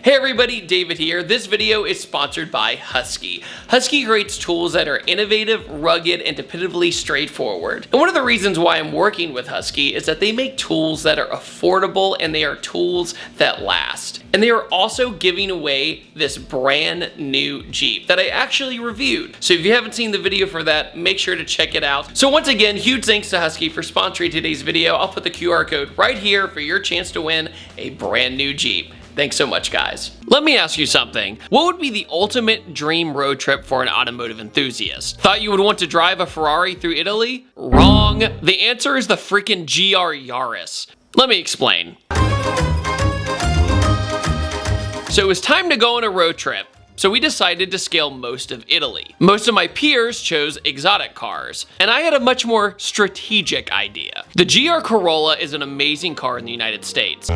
Hey everybody, David here. This video is sponsored by Husky. Husky creates tools that are innovative, rugged, and dependably straightforward. And one of the reasons why I'm working with Husky is that they make tools that are affordable and they are tools that last. And they are also giving away this brand new Jeep that I actually reviewed. So if you haven't seen the video for that, make sure to check it out. So once again, huge thanks to Husky for sponsoring today's video. I'll put the QR code right here for your chance to win a brand new Jeep. Thanks so much, guys. Let me ask you something. What would be the ultimate dream road trip for an automotive enthusiast? Thought you would want to drive a Ferrari through Italy? Wrong. The answer is the freaking GR Yaris. Let me explain. So it was time to go on a road trip. So we decided to scale most of Italy. Most of my peers chose exotic cars, and I had a much more strategic idea. The GR Corolla is an amazing car in the United States.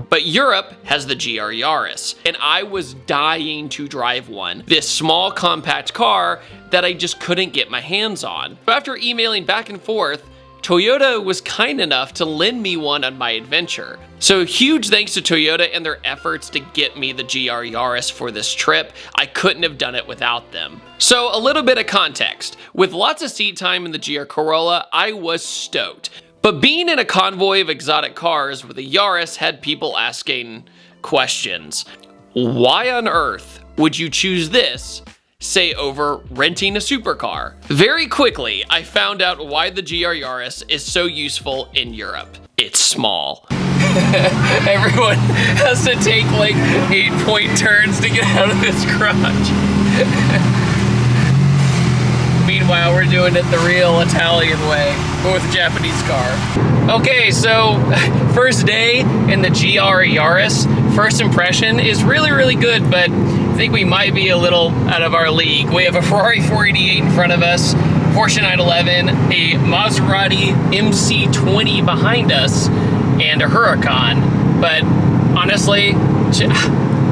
But Europe has the GR Yaris, and I was dying to drive one. This small compact car that I just couldn't get my hands on. After emailing back and forth, Toyota was kind enough to lend me one on my adventure. So huge thanks to Toyota and their efforts to get me the GR Yaris for this trip. I couldn't have done it without them. So a little bit of context. With lots of seat time in the GR Corolla, I was stoked. But being in a convoy of exotic cars with a Yaris had people asking questions. Why on earth would you choose this, say, over renting a supercar? Very quickly, I found out why the GR Yaris is so useful in Europe. It's small. Everyone has to take like 8-point turns to get out of this garage. Meanwhile, we're doing it the real Italian way, but with a Japanese car. Okay, so first day in the GR Yaris. First impression is really good, but I think we might be a little out of our league. We have a Ferrari 488 in front of us, Porsche 911, a Maserati MC20 behind us, and a Huracan. But honestly,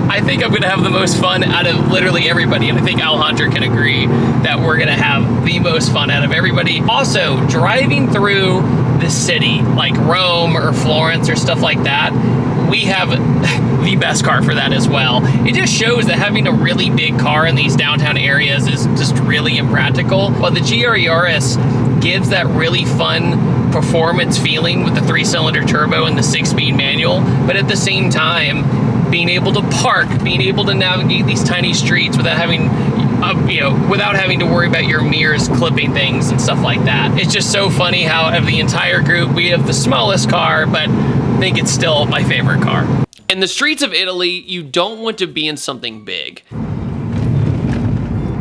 I think I'm gonna have the most fun out of literally everybody, and I think Alejandro can agree that we're gonna have the most fun out of everybody. Also, driving through the city, like Rome or Florence or stuff like that, we have the best car for that as well. It just shows that having a really big car in these downtown areas is just really impractical. While the GR Yaris gives that really fun performance feeling with the 3-cylinder turbo and the 6-speed manual, but at the same time, being able to park, being able to navigate these tiny streets without having, without having to worry about your mirrors clipping things and stuff like that. It's just so funny how of the entire group, we have the smallest car, but I think it's still my favorite car. In the streets of Italy, you don't want to be in something big.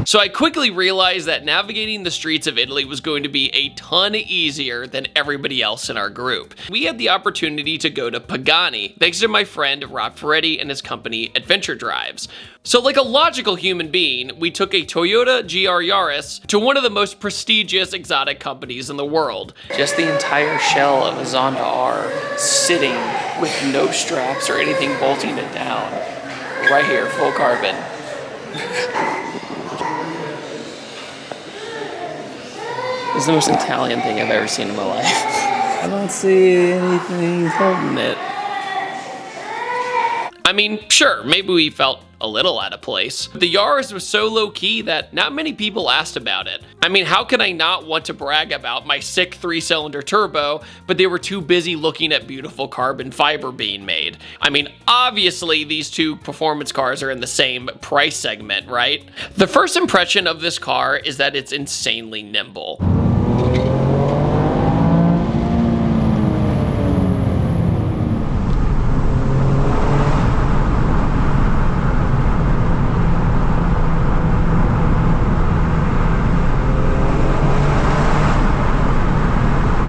So I quickly realized that navigating the streets of Italy was going to be a ton easier than everybody else in our group. We had the opportunity to go to Pagani, thanks to my friend Rob Ferretti and his company Adventure Drives. So like a logical human being, we took a Toyota GR Yaris to one of the most prestigious exotic companies in the world. Just the entire shell of a Zonda R sitting with no straps or anything bolting it down. Right here, full carbon. It's the most Italian thing I've ever seen in my life. I don't see anything holding it. I mean, sure, maybe we felt a little out of place. The Yaris was so low-key that not many people asked about it. I mean, how can I not want to brag about my sick 3-cylinder turbo, but they were too busy looking at beautiful carbon fiber being made? I mean, obviously these two performance cars are in the same price segment, right? The first impression of this car is that it's insanely nimble.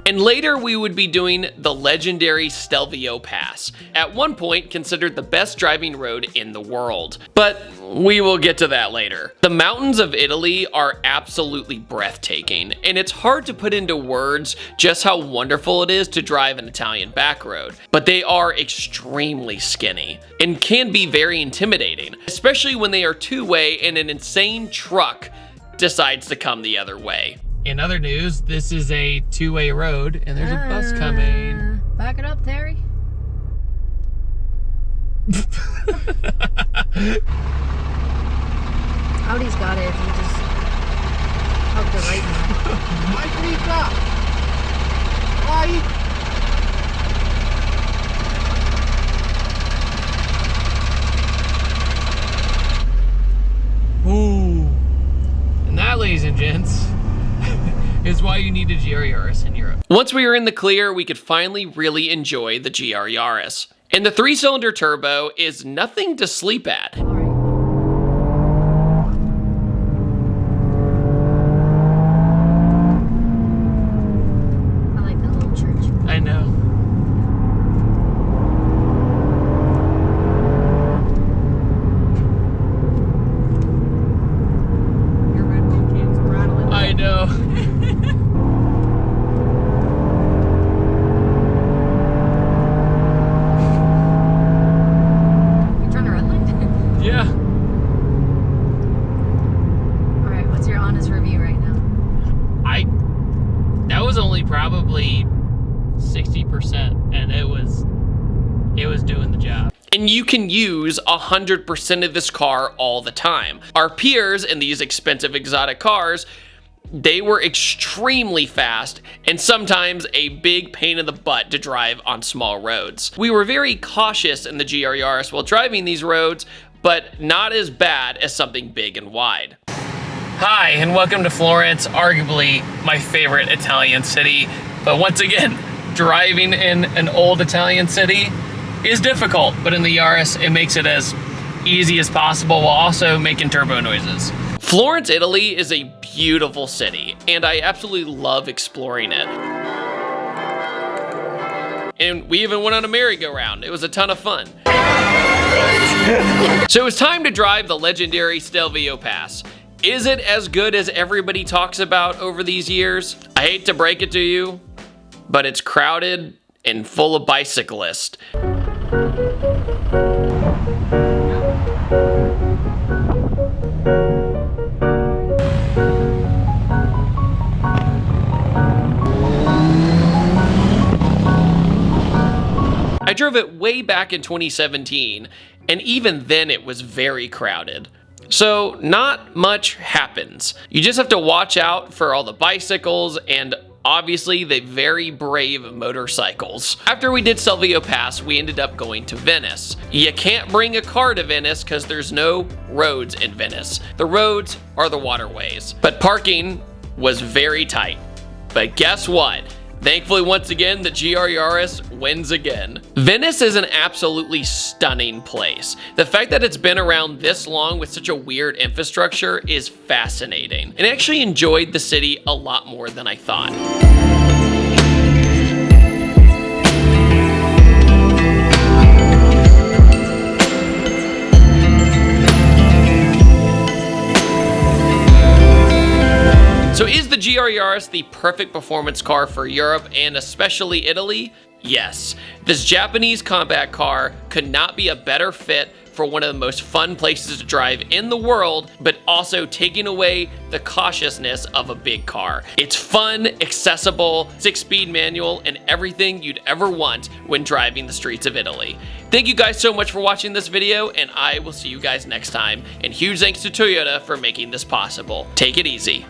And later we would be doing the legendary Stelvio Pass, at one point considered the best driving road in the world. But we will get to that later. The mountains of Italy are absolutely breathtaking, and it's hard to put into words just how wonderful it is to drive an Italian back road. But they are extremely skinny and can be very intimidating, especially when they are two-way and an insane truck decides to come the other way. In other news, this is a two-way road, and there's a bus coming. Back it up, Terry. Audi's got it if you just help the right Ooh. And that, ladies and gents, is why you need a GR Yaris in Europe. Once we were in the clear, we could finally really enjoy the GR Yaris. And the 3-cylinder turbo is nothing to sleep at. I know. Your Red Bull cans are rattling. I know. You trying to red light? Yeah. Alright, what's your honest review right now? That was only probably 60%, and it was doing the job. And you can use 100% of this car all the time. Our peers in these expensive exotic cars, they were extremely fast and sometimes a big pain in the butt to drive on small roads. We were very cautious in the GR Yaris while driving these roads, but not as bad as something big and wide. Hi, and welcome to Florence, arguably my favorite Italian city. But once again, driving in an old Italian city is difficult, but in the Yaris, it makes it as easy as possible while also making turbo noises. Florence, Italy is a beautiful city, and I absolutely love exploring it. And we even went on a merry-go-round. It was a ton of fun. So it was time to drive the legendary Stelvio Pass. Is it as good as everybody talks about over these years? I hate to break it to you, but it's crowded and full of bicyclists. I drove it way back in 2017, and even then it was very crowded. So not much happens. You just have to watch out for all the bicycles and obviously the very brave motorcycles. After we did Stelvio Pass, we ended up going to Venice. You can't bring a car to Venice because there's no roads in Venice. The roads are the waterways. But parking was very tight. But guess what? Thankfully, once again, the GR Yaris wins again. Venice is an absolutely stunning place. The fact that it's been around this long with such a weird infrastructure is fascinating. And I actually enjoyed the city a lot more than I thought. So is the GR Yaris the perfect performance car for Europe and especially Italy? Yes. This Japanese compact car could not be a better fit for one of the most fun places to drive in the world, but also taking away the cautiousness of a big car. It's fun, accessible, 6-speed manual, and everything you'd ever want when driving the streets of Italy. Thank you guys so much for watching this video, and I will see you guys next time. And huge thanks to Toyota for making this possible. Take it easy.